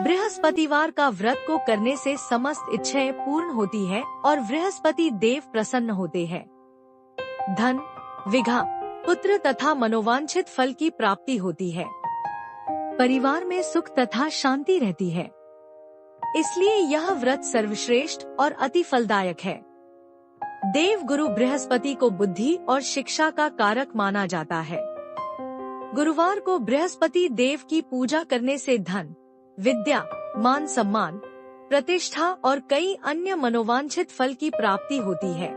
बृहस्पतिवार का व्रत को करने से समस्त इच्छाएं पूर्ण होती है और बृहस्पति देव प्रसन्न होते हैं। धन, विघा, पुत्र तथा मनोवांछित फल की प्राप्ति होती है। परिवार में सुख तथा शांति रहती है। इसलिए यह व्रत सर्वश्रेष्ठ और अति फलदायक है। देव गुरु बृहस्पति को बुद्धि और शिक्षा का कारक माना जाता है। गुरुवार को बृहस्पति देव की पूजा करने से धन, विद्या, मान सम्मान, प्रतिष्ठा और कई अन्य मनोवांछित फल की प्राप्ति होती है।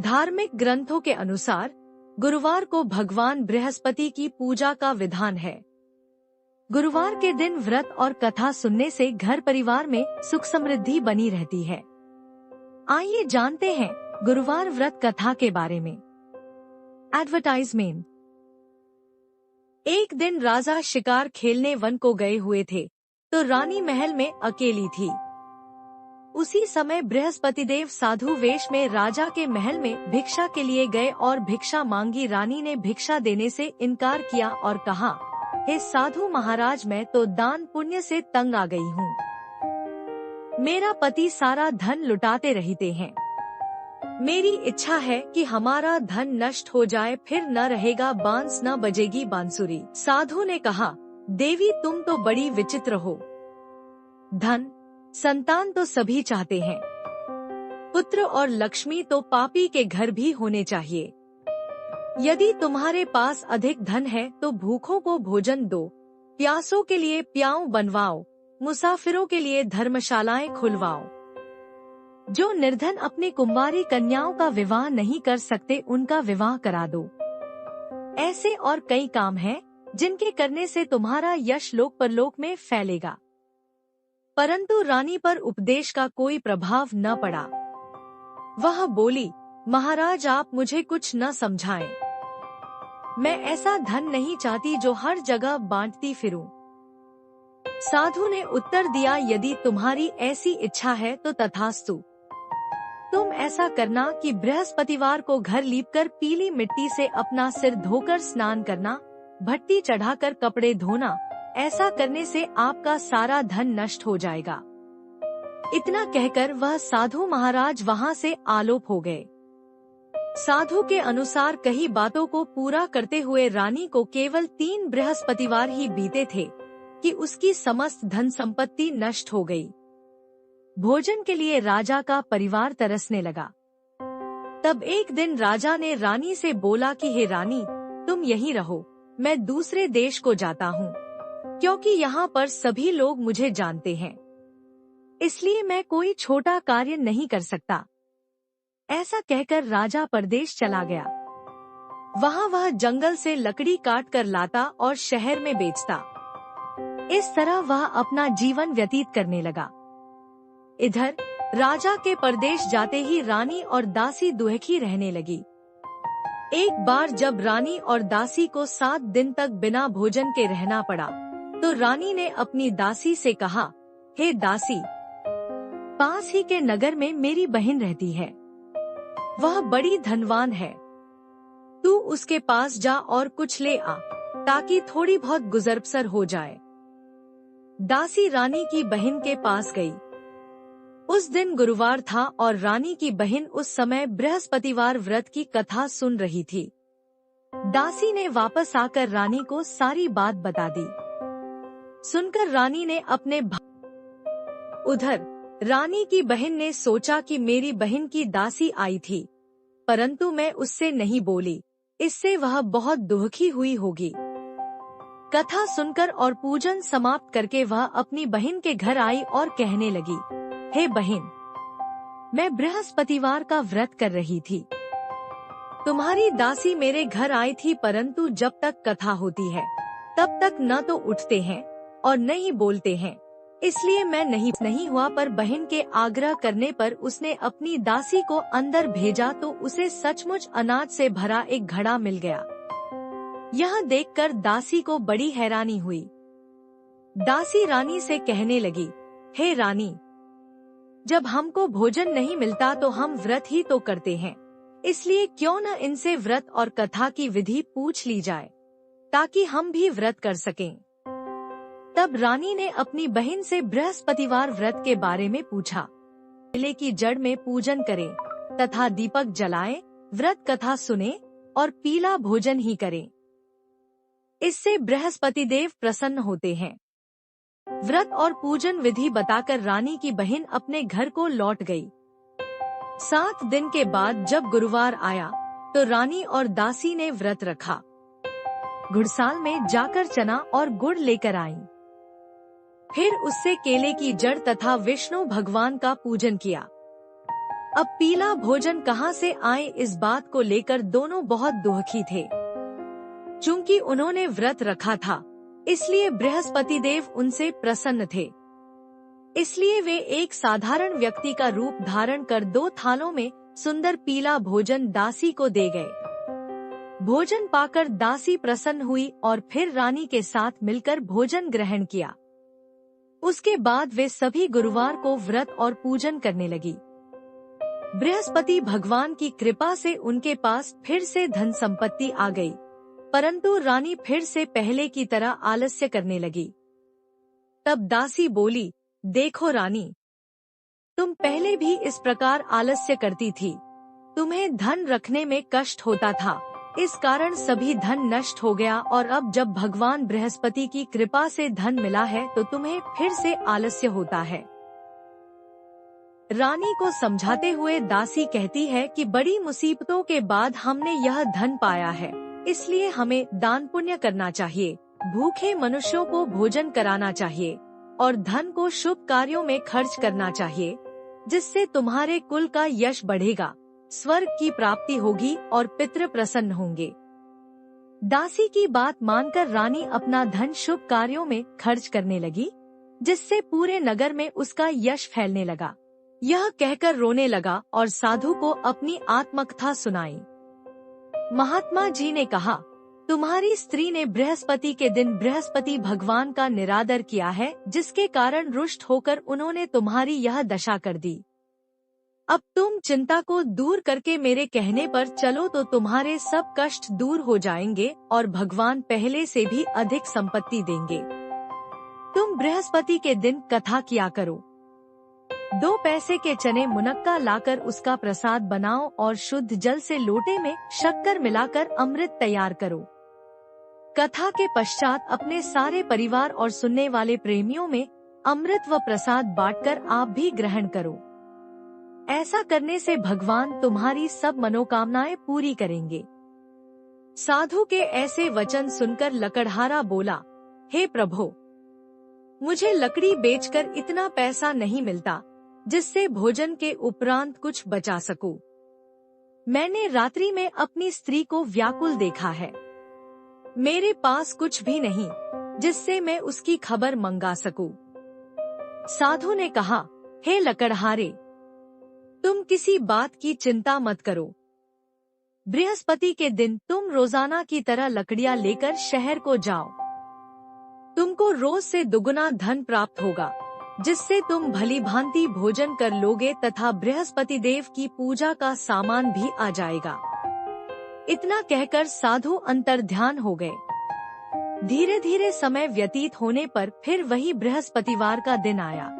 धार्मिक ग्रंथों के अनुसार गुरुवार को भगवान बृहस्पति की पूजा का विधान है। गुरुवार के दिन व्रत और कथा सुनने से घर परिवार में सुख समृद्धि बनी रहती है। आइए जानते हैं गुरुवार व्रत कथा के बारे में। एडवर्टाइजमेंट। एक दिन राजा शिकार खेलने वन को गए हुए थे, तो रानी महल में अकेली थी। उसी समय बृहस्पति देव साधु वेश में राजा के महल में भिक्षा के लिए गए और भिक्षा मांगी। रानी ने भिक्षा देने से इनकार किया और कहा, हे साधु महाराज, मैं तो दान पुण्य से तंग आ गई हूँ। मेरा पति सारा धन लुटाते रहते हैं। मेरी इच्छा है कि हमारा धन नष्ट हो जाए, फिर न रहेगा बांस न बजेगी बांसुरी। साधु ने कहा, देवी तुम तो बड़ी विचित्र हो। धन, संतान तो सभी चाहते हैं। पुत्र और लक्ष्मी तो पापी के घर भी होने चाहिए। यदि तुम्हारे पास अधिक धन है तो भूखों को भोजन दो, प्यासों के लिए प्याऊ बनवाओ, मुसाफिरों के लिए धर्मशालाएं खुलवाओ। जो निर्धन अपनी कुंवारी कन्याओं का विवाह नहीं कर सकते, उनका विवाह करा दो। ऐसे और कई काम हैं जिनके करने से तुम्हारा यश लोक परलोक में फैलेगा। परंतु रानी पर उपदेश का कोई प्रभाव न पड़ा। वह बोली, महाराज आप मुझे कुछ न समझाएं। मैं ऐसा धन नहीं चाहती जो हर जगह बांटती फिरूं। साधु ने उत्तर दिया, यदि तुम्हारी ऐसी इच्छा है तो तथास्तु। तुम ऐसा करना कि बृहस्पतिवार को घर लीपकर पीली मिट्टी से अपना सिर धोकर स्नान करना, भट्टी चढ़ाकर कपड़े धोना। ऐसा करने से आपका सारा धन नष्ट हो जाएगा। इतना कहकर वह साधु महाराज वहां से आलोप हो गए। साधु के अनुसार कही बातों को पूरा करते हुए रानी को केवल 3 बृहस्पतिवार ही बीते थे कि उसकी समस्त धन संपत्ति नष्ट हो गई। भोजन के लिए राजा का परिवार तरसने लगा। तब एक दिन राजा ने रानी से बोला कि हे रानी, तुम यहीं रहो, मैं दूसरे देश को जाता हूँ, क्योंकि यहाँ पर सभी लोग मुझे जानते हैं। इसलिए मैं कोई छोटा कार्य नहीं कर सकता। ऐसा कहकर राजा परदेश चला गया। वहाँ वह जंगल से लकड़ी काट कर लाता और शहर में बेचता। इस तरह वह अपना जीवन व्यतीत करने लगा। इधर राजा के परदेश जाते ही रानी और दासी दुखी रहने लगी। एक बार जब रानी और दासी को 7 दिन तक बिना भोजन के रहना पड़ा, तो रानी ने अपनी दासी से कहा, हे दासी, पास ही के नगर में मेरी बहन रहती है। वह बड़ी धनवान है। तू उसके पास जा और कुछ ले आ, ताकि थोड़ी बहुत गुजर बसर हो जाए। दासी रानी की बहन के पास गई। उस दिन गुरुवार था और रानी की बहन उस समय बृहस्पतिवार व्रत की कथा सुन रही थी। दासी ने वापस आकर रानी को सारी बात बता दी। सुनकर रानी ने अपने उधर रानी की बहन ने सोचा कि मेरी बहन की दासी आई थी, परंतु मैं उससे नहीं बोली, इससे वह बहुत दुखी हुई होगी। कथा सुनकर और पूजन समाप्त करके वह अपनी बहन के घर आई और कहने लगी, हे बहन, मैं बृहस्पतिवार का व्रत कर रही थी। तुम्हारी दासी मेरे घर आई थी, परंतु जब तक कथा होती है तब तक न तो उठते हैं और न ही बोलते हैं। इसलिए मैं नहीं हुआ, पर बहन के आग्रह करने पर उसने अपनी दासी को अंदर भेजा तो उसे सचमुच अनाज से भरा एक घड़ा मिल गया। यह देखकर दासी को बड़ी हैरानी हुई। दासी रानी से कहने लगी, हे रानी, जब हमको भोजन नहीं मिलता तो हम व्रत ही तो करते हैं, इसलिए क्यों न इनसे व्रत और कथा की विधि पूछ ली जाए, ताकि हम भी व्रत कर सकें। तब रानी ने अपनी बहन से बृहस्पतिवार व्रत के बारे में पूछा। केले की जड़ में पूजन करें तथा दीपक जलाएं, व्रत कथा सुने और पीला भोजन ही करें। इससे बृहस्पति देव प्रसन्न होते हैं। व्रत और पूजन विधि बताकर रानी की बहन अपने घर को लौट गई। 7 दिन के बाद जब गुरुवार आया तो रानी और दासी ने व्रत रखा। घुड़साल में जाकर चना और गुड़ लेकर आईं। फिर उससे केले की जड़ तथा विष्णु भगवान का पूजन किया। अब पीला भोजन कहाँ से आए, इस बात को लेकर दोनों बहुत दुखी थे। चूंकि उन्होंने व्रत रखा था, इसलिए बृहस्पति देव उनसे प्रसन्न थे। इसलिए वे एक साधारण व्यक्ति का रूप धारण कर 2 थालों में सुंदर पीला भोजन दासी को दे गए। भोजन पाकर दासी प्रसन्न हुई और फिर रानी के साथ मिलकर भोजन ग्रहण किया। उसके बाद वे सभी गुरुवार को व्रत और पूजन करने लगी। बृहस्पति भगवान की कृपा से उनके पास फिर से धन संपत्ति आ गई, परंतु रानी फिर से पहले की तरह आलस्य करने लगी। तब दासी बोली, देखो रानी, तुम पहले भी इस प्रकार आलस्य करती थी। तुम्हें धन रखने में कष्ट होता था, इस कारण सभी धन नष्ट हो गया, और अब जब भगवान बृहस्पति की कृपा से धन मिला है तो तुम्हें फिर से आलस्य होता है। रानी को समझाते हुए दासी कहती है कि बड़ी मुसीबतों के बाद हमने यह धन पाया है, इसलिए हमें दान पुण्य करना चाहिए, भूखे मनुष्यों को भोजन कराना चाहिए और धन को शुभ कार्यों में खर्च करना चाहिए, जिससे तुम्हारे कुल का यश बढ़ेगा, स्वर्ग की प्राप्ति होगी और पितृ प्रसन्न होंगे। दासी की बात मानकर रानी अपना धन शुभ कार्यों में खर्च करने लगी, जिससे पूरे नगर में उसका यश फैलने लगा। यह कहकर रोने लगा और साधु को अपनी आत्मकथा सुनाई। महात्मा जी ने कहा, तुम्हारी स्त्री ने बृहस्पति के दिन बृहस्पति भगवान का निरादर किया है, जिसके कारण रुष्ट होकर उन्होंने तुम्हारी यह दशा कर दी। अब तुम चिंता को दूर करके मेरे कहने पर चलो तो तुम्हारे सब कष्ट दूर हो जाएंगे और भगवान पहले से भी अधिक संपत्ति देंगे। तुम बृहस्पति के दिन कथा किया करो। 2 पैसे के चने मुनक्का लाकर उसका प्रसाद बनाओ और शुद्ध जल से लोटे में शक्कर मिलाकर अमृत तैयार करो। कथा के पश्चात अपने सारे परिवार और सुनने वाले प्रेमियों में अमृत व प्रसाद बांटकर आप भी ग्रहण करो। ऐसा करने से भगवान तुम्हारी सब मनोकामनाएं पूरी करेंगे। साधु के ऐसे वचन सुनकर लकड़हारा बोला, हे प्रभु, मुझे लकड़ी बेचकर इतना पैसा नहीं मिलता जिससे भोजन के उपरांत कुछ बचा सकूं। मैंने रात्रि में अपनी स्त्री को व्याकुल देखा है। मेरे पास कुछ भी नहीं जिससे मैं उसकी खबर मंगा सकूं। साधु ने कहा, हे लकड़हारे, तुम किसी बात की चिंता मत करो। बृहस्पति के दिन तुम रोजाना की तरह लकड़ियां लेकर शहर को जाओ। तुमको रोज से दुगुना धन प्राप्त होगा, जिससे तुम भली भांति भोजन कर लोगे तथा बृहस्पति देव की पूजा का सामान भी आ जाएगा। इतना कहकर साधु अंतर्ध्यान हो गए। धीरे धीरे समय व्यतीत होने पर फिर वही बृहस्पतिवार का दिन आया।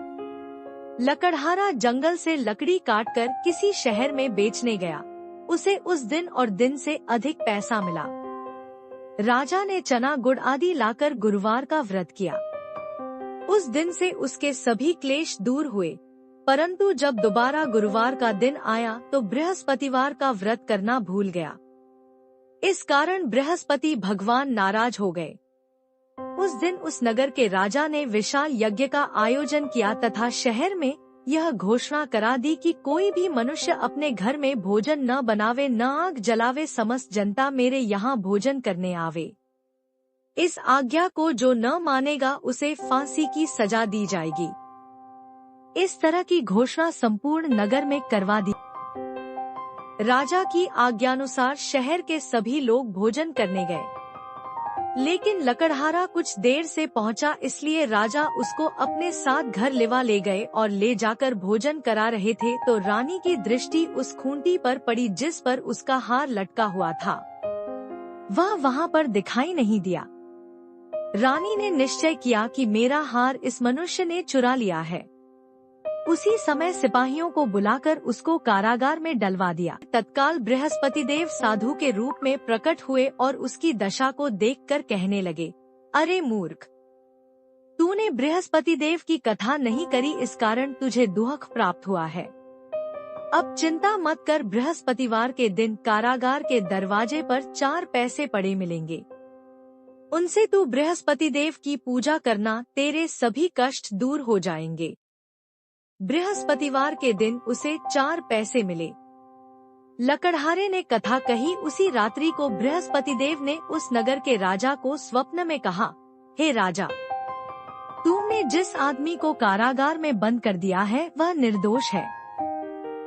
लकड़हारा जंगल से लकड़ी काटकर किसी शहर में बेचने गया। उसे उस दिन और दिन से अधिक पैसा मिला। राजा ने चना गुड़ आदि लाकर गुरुवार का व्रत किया। उस दिन से उसके सभी क्लेश दूर हुए, परंतु जब दोबारा गुरुवार का दिन आया तो बृहस्पतिवार का व्रत करना भूल गया। इस कारण बृहस्पति भगवान नाराज हो गए। उस दिन उस नगर के राजा ने विशाल यज्ञ का आयोजन किया तथा शहर में यह घोषणा करा दी कि कोई भी मनुष्य अपने घर में भोजन न बनावे, न आग जलावे, समस्त जनता मेरे यहाँ भोजन करने आवे। इस आज्ञा को जो न मानेगा उसे फांसी की सजा दी जाएगी। इस तरह की घोषणा संपूर्ण नगर में करवा दी। राजा की आज्ञानुसार शहर के सभी लोग भोजन करने गए, लेकिन लकड़हारा कुछ देर से पहुंचा, इसलिए राजा उसको अपने साथ घर ले गए और ले जाकर भोजन करा रहे थे तो रानी की दृष्टि उस खूंटी पर पड़ी जिस पर उसका हार लटका हुआ था। वह वहां पर दिखाई नहीं दिया। रानी ने निश्चय किया कि मेरा हार इस मनुष्य ने चुरा लिया है। उसी समय सिपाहियों को बुलाकर उसको कारागार में डलवा दिया। तत्काल बृहस्पति देव साधु के रूप में प्रकट हुए और उसकी दशा को देखकर कहने लगे, अरे मूर्ख, तूने बृहस्पति देव की कथा नहीं करी, इस कारण तुझे दुख प्राप्त हुआ है। अब चिंता मत कर, बृहस्पतिवार के दिन कारागार के दरवाजे पर 4 पैसे पड़े मिलेंगे। उनसे तू बृहस्पति देव की पूजा करना, तेरे सभी कष्ट दूर हो जाएंगे। बृहस्पतिवार के दिन उसे 4 पैसे मिले। लकड़हारे ने कथा कही। उसी रात्रि को बृहस्पति देव ने उस नगर के राजा को स्वप्न में कहा, हे राजा, तुमने जिस आदमी को कारागार में बंद कर दिया है वह निर्दोष है।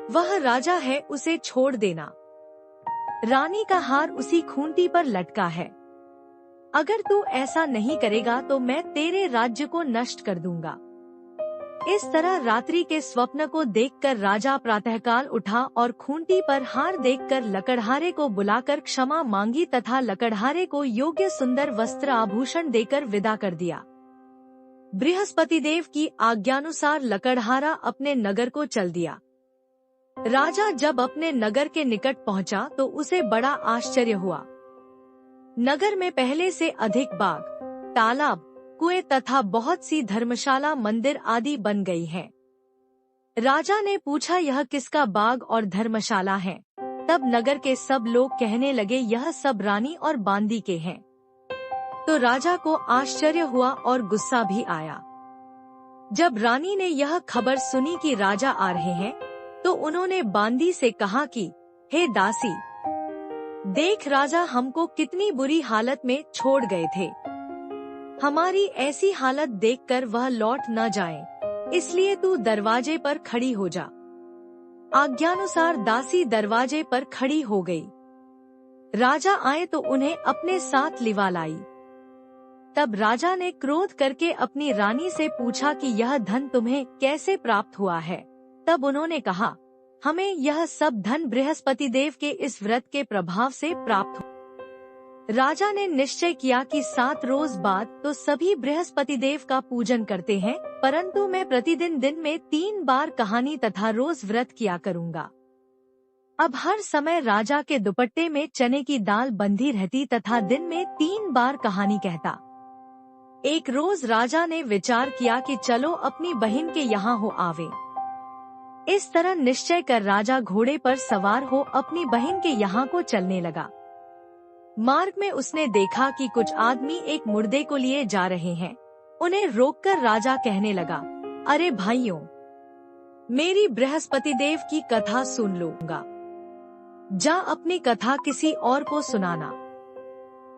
वह राजा है, उसे छोड़ देना। रानी का हार उसी खूंटी पर लटका है। अगर तू ऐसा नहीं करेगा तो मैं तेरे राज्य को नष्ट कर दूंगा। इस तरह रात्रि के स्वप्न को देखकर राजा प्रातःकाल उठा और खूंटी पर हार देखकर लकड़हारे को बुलाकर क्षमा मांगी तथा लकड़हारे को योग्य सुंदर वस्त्र आभूषण देकर विदा कर दिया। बृहस्पति देव की आज्ञानुसार लकड़हारा अपने नगर को चल दिया। राजा जब अपने नगर के निकट पहुंचा तो उसे बड़ा आश्चर्य हुआ। नगर में पहले से अधिक बाग, तालाब, कुएं तथा बहुत सी धर्मशाला, मंदिर आदि बन गई हैं। राजा ने पूछा, यह किसका बाग और धर्मशाला है? तब नगर के सब लोग कहने लगे, यह सब रानी और बांदी के हैं। तो राजा को आश्चर्य हुआ और गुस्सा भी आया। जब रानी ने यह खबर सुनी कि राजा आ रहे हैं, तो उन्होंने बांदी से कहा कि हे दासी, देख राजा हमको कितनी बुरी हालत में छोड़ गए थे। हमारी ऐसी हालत देखकर वह लौट न जाए, इसलिए तू दरवाजे पर खड़ी हो जा। आज्ञानुसार दासी दरवाजे पर खड़ी हो गई। राजा आए तो उन्हें अपने साथ लिवा लाई। तब राजा ने क्रोध करके अपनी रानी से पूछा कि यह धन तुम्हें कैसे प्राप्त हुआ है? तब उन्होंने कहा, हमें यह सब धन बृहस्पति देव के इस व्रत के प्रभाव से प्राप्त हुआ। राजा ने निश्चय किया कि 7 रोज बाद तो सभी बृहस्पति देव का पूजन करते हैं, परंतु मैं प्रतिदिन दिन में 3 बार कहानी तथा रोज व्रत किया करूँगा। अब हर समय राजा के दुपट्टे में चने की दाल बंधी रहती तथा दिन में 3 बार कहानी कहता। एक रोज राजा ने विचार किया कि चलो अपनी बहन के यहाँ हो आवे। इस तरह निश्चय कर राजा घोड़े पर सवार हो अपनी बहन के यहाँ को चलने लगा। मार्ग में उसने देखा कि कुछ आदमी एक मुर्दे को लिए जा रहे हैं। उन्हें रोककर राजा कहने लगा, अरे भाइयों, मेरी बृहस्पति देव की कथा सुन लूंगा, जा अपनी कथा किसी और को सुनाना।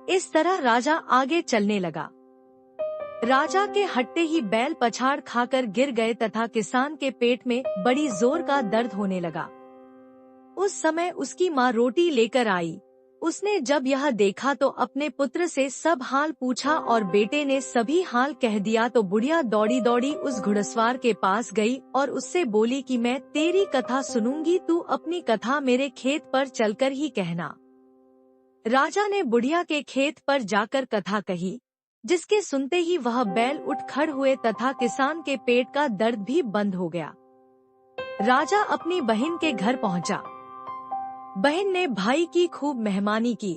इस तरह राजा आगे चलने लगा। राजा के हटते ही बैल पछाड़ खाकर गिर गए तथा किसान के पेट में बड़ी जोर का दर्द होने लगा। उस समय उसकी माँ रोटी लेकर आई। उसने जब यह देखा तो अपने पुत्र से सब हाल पूछा और बेटे ने सभी हाल कह दिया तो बुढ़िया दौड़ी दौड़ी उस घुड़सवार के पास गई और उससे बोली कि मैं तेरी कथा सुनूंगी, तू अपनी कथा मेरे खेत पर चलकर ही कहना। राजा ने बुढ़िया के खेत पर जाकर कथा कही, जिसके सुनते ही वह बैल उठ खड़ हुए तथा किसान के पेट का दर्द भी बंद हो गया। राजा अपनी बहन के घर पहुंचा। बहन ने भाई की खूब मेहमानी की।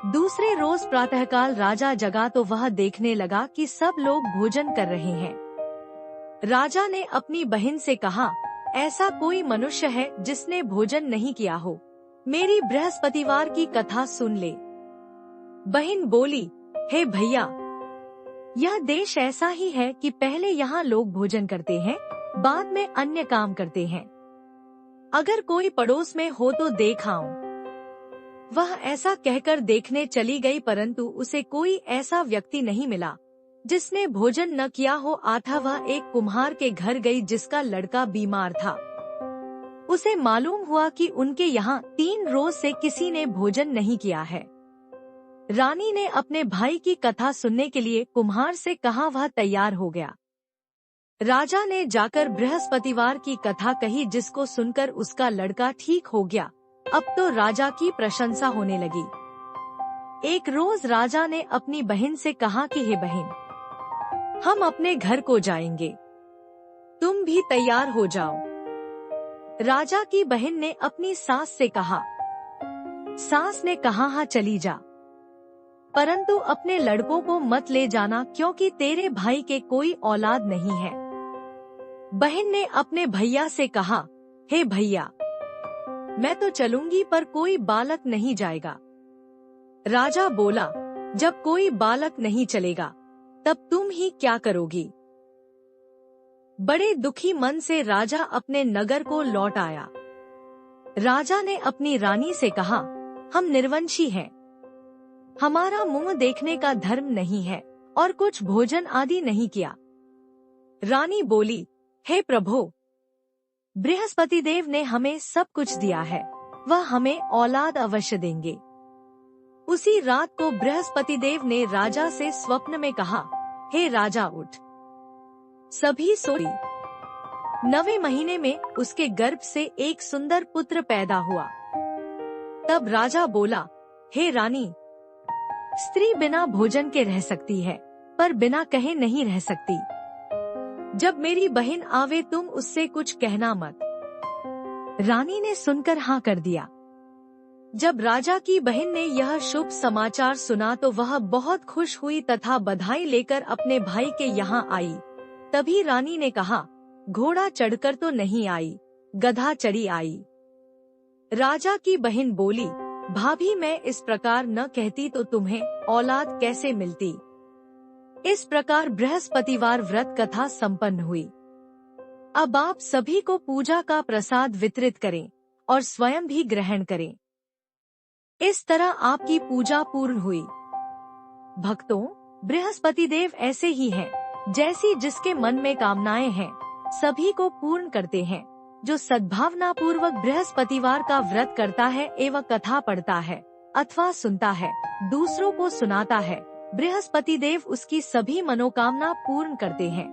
दूसरे रोज प्रातःकाल राजा जगा तो वह देखने लगा कि सब लोग भोजन कर रहे हैं। राजा ने अपनी बहन से कहा, ऐसा कोई मनुष्य है जिसने भोजन नहीं किया हो, मेरी बृहस्पतिवार की कथा सुन ले। बहन बोली, हे भैया, यह देश ऐसा ही है कि पहले यहाँ लोग भोजन करते हैं, बाद में अन्य काम करते हैं। अगर कोई पड़ोस में हो तो देख आऊं। वह ऐसा कहकर देखने चली गई, परंतु उसे कोई ऐसा व्यक्ति नहीं मिला जिसने भोजन न किया हो। आता वह एक कुम्हार के घर गई जिसका लड़का बीमार था। उसे मालूम हुआ कि उनके यहाँ 3 रोज से किसी ने भोजन नहीं किया है। रानी ने अपने भाई की कथा सुनने के लिए कुम्हार से कहा, वह तैयार हो गया। राजा ने जाकर बृहस्पतिवार की कथा कही, जिसको सुनकर उसका लड़का ठीक हो गया। अब तो राजा की प्रशंसा होने लगी। एक रोज राजा ने अपनी बहन से कहा कि हे बहन, हम अपने घर को जाएंगे, तुम भी तैयार हो जाओ। राजा की बहन ने अपनी सास से कहा। सास ने कहा हाँ चली जा, परंतु अपने लड़कों को मत ले जाना क्योंकि तेरे भाई के कोई औलाद नहीं है। बहन ने अपने भैया से कहा, हे भैया, मैं तो चलूंगी पर कोई बालक नहीं जाएगा। राजा बोला, जब कोई बालक नहीं चलेगा तब तुम ही क्या करोगी। बड़े दुखी मन से राजा अपने नगर को लौट आया। राजा ने अपनी रानी से कहा, हम निर्वंशी हैं, हमारा मुंह देखने का धर्म नहीं है और कुछ भोजन आदि नहीं किया। रानी बोली, हे प्रभु, बृहस्पति देव ने हमें सब कुछ दिया है, वह हमें औलाद अवश्य देंगे। उसी रात को बृहस्पति देव ने राजा से स्वप्न में कहा, हे राजा उठ। सभी सोई। 9वें महीने में उसके गर्भ से एक सुंदर पुत्र पैदा हुआ। तब राजा बोला, हे रानी, स्त्री बिना भोजन के रह सकती है पर बिना कहे नहीं रह सकती। जब मेरी बहन आवे तुम उससे कुछ कहना मत। रानी ने सुनकर हाँ कर दिया। जब राजा की बहन ने यह शुभ समाचार सुना तो वह बहुत खुश हुई तथा बधाई लेकर अपने भाई के यहाँ आई। तभी रानी ने कहा, घोड़ा चढ़कर तो नहीं आई, गधा चढ़ी आई। राजा की बहन बोली, भाभी मैं इस प्रकार न कहती तो तुम्हें औलाद कैसे मिलती। इस प्रकार बृहस्पतिवार व्रत कथा संपन्न हुई। अब आप सभी को पूजा का प्रसाद वितरित करें और स्वयं भी ग्रहण करें। इस तरह आपकी पूजा पूर्ण हुई। भक्तों, बृहस्पति देव ऐसे ही हैं, जैसी जिसके मन में कामनाएं हैं सभी को पूर्ण करते हैं। जो सद्भावना पूर्वक बृहस्पतिवार का व्रत करता है एवं कथा पढ़ता है अथवा सुनता है, दूसरों को सुनाता है, बृहस्पति देव उसकी सभी मनोकामना पूर्ण करते हैं।